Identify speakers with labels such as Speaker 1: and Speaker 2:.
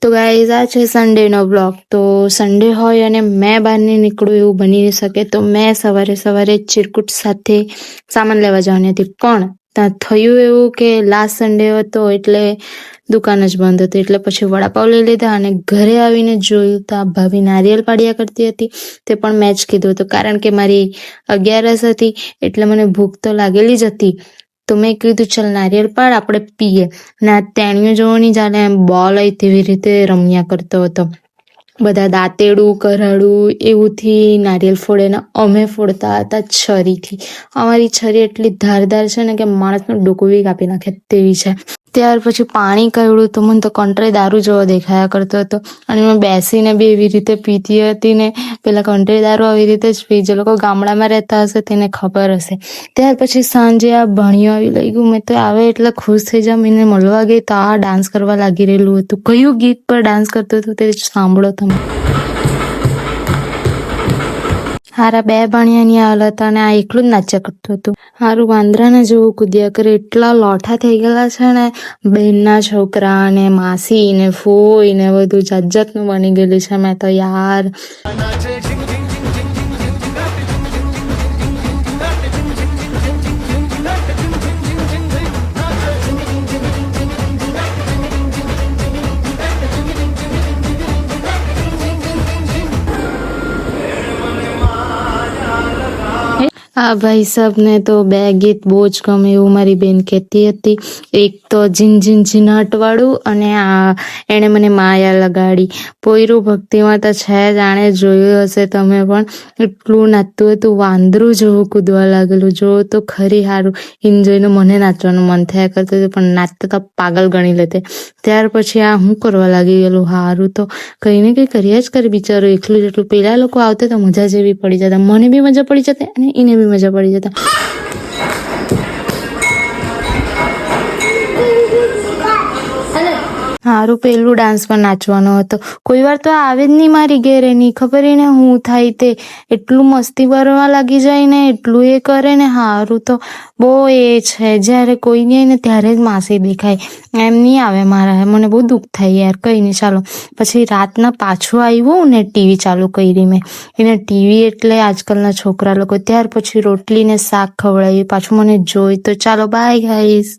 Speaker 1: તો ગાઈઝ આ છે સન્ડેનો બ્લોગ. તો સન્ડે હોય અને મેં બહાર નહીં નીકળું એવું બની નહીં શકે. તો મેં સવારે સવારે ચિરકુટ સાથે સામાન લેવા જવાની હતી, પણ ત્યાં થયું એવું કે લાસ્ટ સન્ડે હતો એટલે દુકાન જ બંધ હતી. એટલે પછી વડાપાવ લઈ લીધા અને ઘરે આવીને જોયું તો આ ભાભી નારિયેલ પાડ્યા કરતી હતી. તે પણ મેં જ કીધું હતું, કારણ કે મારી 11 હતી એટલે મને ભૂખ તો લાગેલી જ હતી. તો મેં કીધું ચલ નારિયેળ પાડ, આપણે પીએ. ને આ તેણીઓ જોવો નહીં, જાણે એમ બોલ હોય તેવી રીતે રમ્યા કરતો હતો. બધા દાંતેડું કરાડું એવુંથી નારિયેલ ફોડે ને અમે ફોડતા હતા છરીથી. અમારી છરી એટલી ધારદાર છે ને કે માણસનું ડોકું બી કાપી નાખે તેવી છે. ત્યાર પછી પાણી કાઢ્યું તો મને તો કંટ્રી દારૂ જેવો દેખાયા કરતો હતો, અને મેં બેસીને બી એવી રીતે પીતી હતી ને પેલા કંટ્રી દારૂ આવી રીતે જ પી. જે લોકો ગામડામાં રહેતા હશે તેને ખબર હશે. ત્યાર પછી સાંજે આ ભણિયો આવી લઈ ગયું. મેં તો આવે એટલે ખુશ થઈ જામ. એને મળવા ગઈ તો આ ડાન્સ કરવા લાગી રહેલું હતું. કયું ગીત પર ડાન્સ કરતું હતું તે સાંભળો તમે. હારા 2 ભણિયાની આવેલા હતા અને આ એકલું જ નાચ્યા કરતું હતું. હારું વાંદરાને જેવું કૂદ્યા કરે. એટલા લોઠા થઈ ગયેલા છે ને, બહેનના છોકરા ને માસી ને ફોઈ ને બધું જાત જાતનું બની ગયેલું છે. મેં તો યાર આ ભાઈ સાહેબને તો 2 ગીત બહુ જ ગમે એવું મારી બેન કહેતી હતી. એક તો ઝીન ઝીન ઝીનાટવાળું અને આ એણે મને માયા લગાડી. પોયરું ભક્તિમાં તો છે, જાણે જોયું હશે તમે પણ. એટલું નાચતું હતું, વાંદરું જેવું કૂદવા લાગેલું. જો તો ખરી. હારું એને જોઈને મને નાચવાનું મન થયા કરતું હતું, પણ નાચતા તો પાગલ ગણી લેતે. ત્યાર પછી આ હું કરવા લાગી ગયેલું. હારું તો કંઈ ને કંઈ કર્યા જ કરે બિચારું એકલું જેટલું. પેલા લોકો આવતે તો મજા જેવી પડી જતા. મને બી મજા પડી જતી અને એને બી મજા પડી જતા. હારું પેલું ડાન્સમાં નાચવાનો હતો. કોઈ વાર તો આવે જ નહીં મારી ઘેરે, નહીં ખબર એને હું થાય તે. એટલું મસ્તી કરવા લાગી જાય ને, એટલું એ કરે ને. હારું તો બહુ એ છે, જ્યારે કોઈ નહીં ને ત્યારે જ માસી દેખાય. એમ નહીં આવે મારા. મને બહુ દુઃખ થાય યાર. કંઈ નહીં, ચાલો. પછી રાતના પાછું આવ્યું ને ટીવી ચાલુ કરી મેં. એને ટીવી એટલે આજકાલના છોકરા લોકો. ત્યાર પછી રોટલી ને શાક ખવડાવ્યું. પાછું મને જોઈ તો ચાલો બાય ગાઈસ.